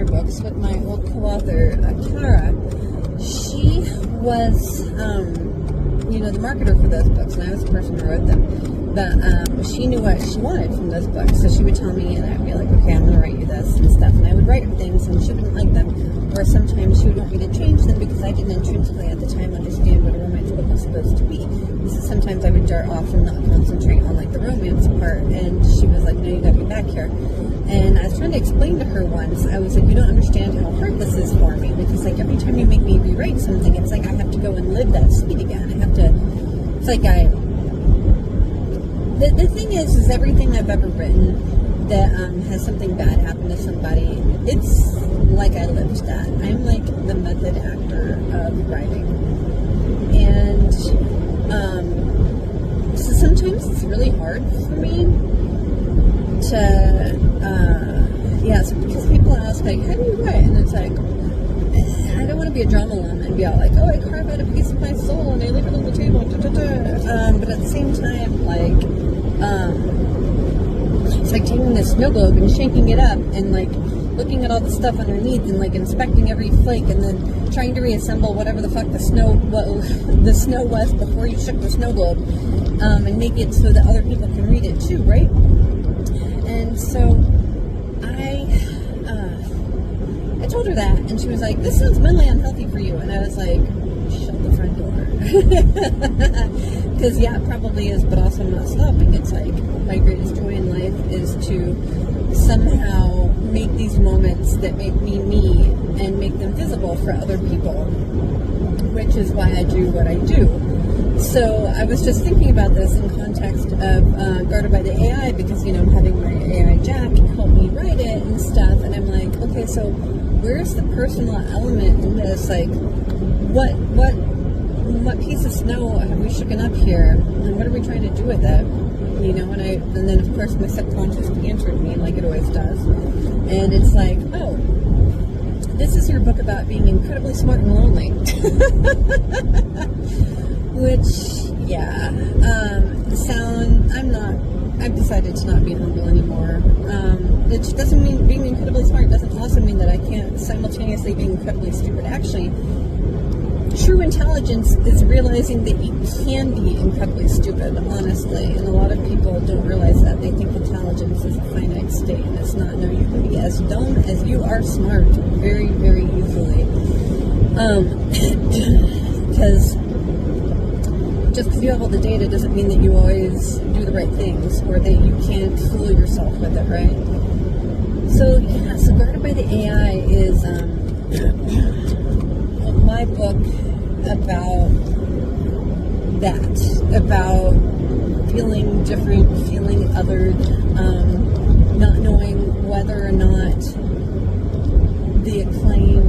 picture books with my old co-author, Kara. She was, the marketer for those books, and I was the person who wrote them. But she knew what she wanted from those books, so she would tell me, and I'd be like, okay, I'm going to write you this and stuff. And I would write her things, and she wouldn't like them. Or sometimes she would want me to change them because I didn't intrinsically at the time understand what a romance book was supposed to be. So sometimes I would dart off and not concentrate on like the romance part, and she was like, no, you got to be back here. And I was trying to explain to her once, I was like, you don't understand how hard this is for me, because like every time you make me rewrite something, it's like I have to go and live that speed again. I have to, it's like the thing is everything I've ever written that has something bad happen to somebody, it's like I lived that. I'm like the method actor of writing. And so sometimes it's really hard for me to, so because people ask, like, how do you write? And it's like, I don't want to be a drama llama and be all like, oh, I carve out a piece of my soul and I leave it on the table, but at the same time, like, it's like taking this snow globe and shaking it up and like looking at all the stuff underneath and like inspecting every flake and then trying to reassemble whatever the fuck the snow was before you shook the snow globe, and make it so that other people can read it too, right? And so I told her that, and she was like, this sounds mentally unhealthy for you. And I was like, shut the front door. Because yeah, it probably is, but also I'm not stopping. It's like my greatest joy in life is to somehow make these moments that make me me and make them visible for other people, which is why I do what I do. So I was just thinking about this in context of Guarded by the AI, because, I'm having my AI Jack help me write it and stuff, and I'm like, okay, so where's the personal element in this? Like, what piece of snow have we shooken up here, and what are we trying to do with it? And then of course my subconscious answered me, like it always does, and it's like, oh, this is your book about being incredibly smart and lonely. Which, yeah, I've decided to not be humble anymore. It doesn't mean being incredibly smart doesn't also mean that I can't simultaneously be incredibly stupid. Actually, true intelligence is realizing that you can be incredibly stupid, honestly, and a lot of people don't realize that. They think intelligence is a finite state, and it's not. No, you can be as dumb as you are smart very, very easily. Because just because you have all the data doesn't mean that you always do the right things, or that you can't fool yourself with it, right? So Guarded by the AI is my book about that, about feeling different, feeling othered, not knowing whether or not the acclaim,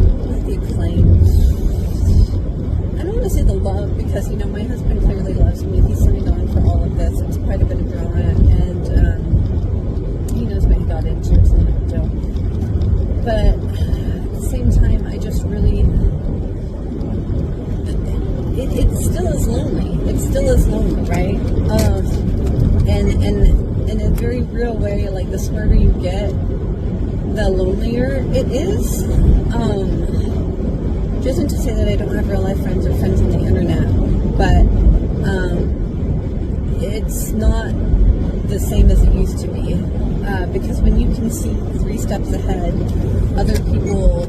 I don't want to say the love, because, my husband clearly loves me. He signed on for all of this. It's quite a bit of drama, and he knows what he got into. It's not a big deal. But at the same time, I just really, it still is lonely. It still is lonely, right? And in a very real way, like, the smarter you get, the lonelier it is. Which isn't to say that I don't have real life friends or friends on the internet, but it's not the same as it used to be. Because when you can see 3 steps ahead, other people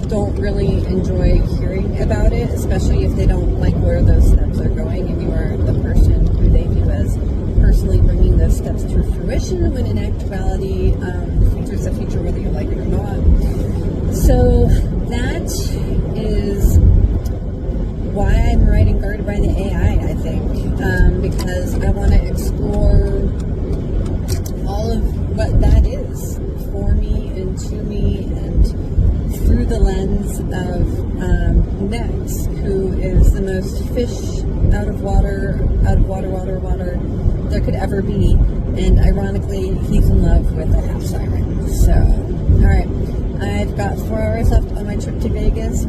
don't really enjoy hearing about it, especially if they don't like where those steps are going, and you are the person who they view as personally bringing those steps to fruition, when in actuality, the future is the future whether you like it or not. So that is why I'm writing Guarded by the AI, I think, because I want to explore all of what that is for me and to me, and through the lens of Nex, who is the most fish out of water there could ever be, and ironically, he's in love with a half siren. So, alright, I've got 4 hours left on my trip to Vegas.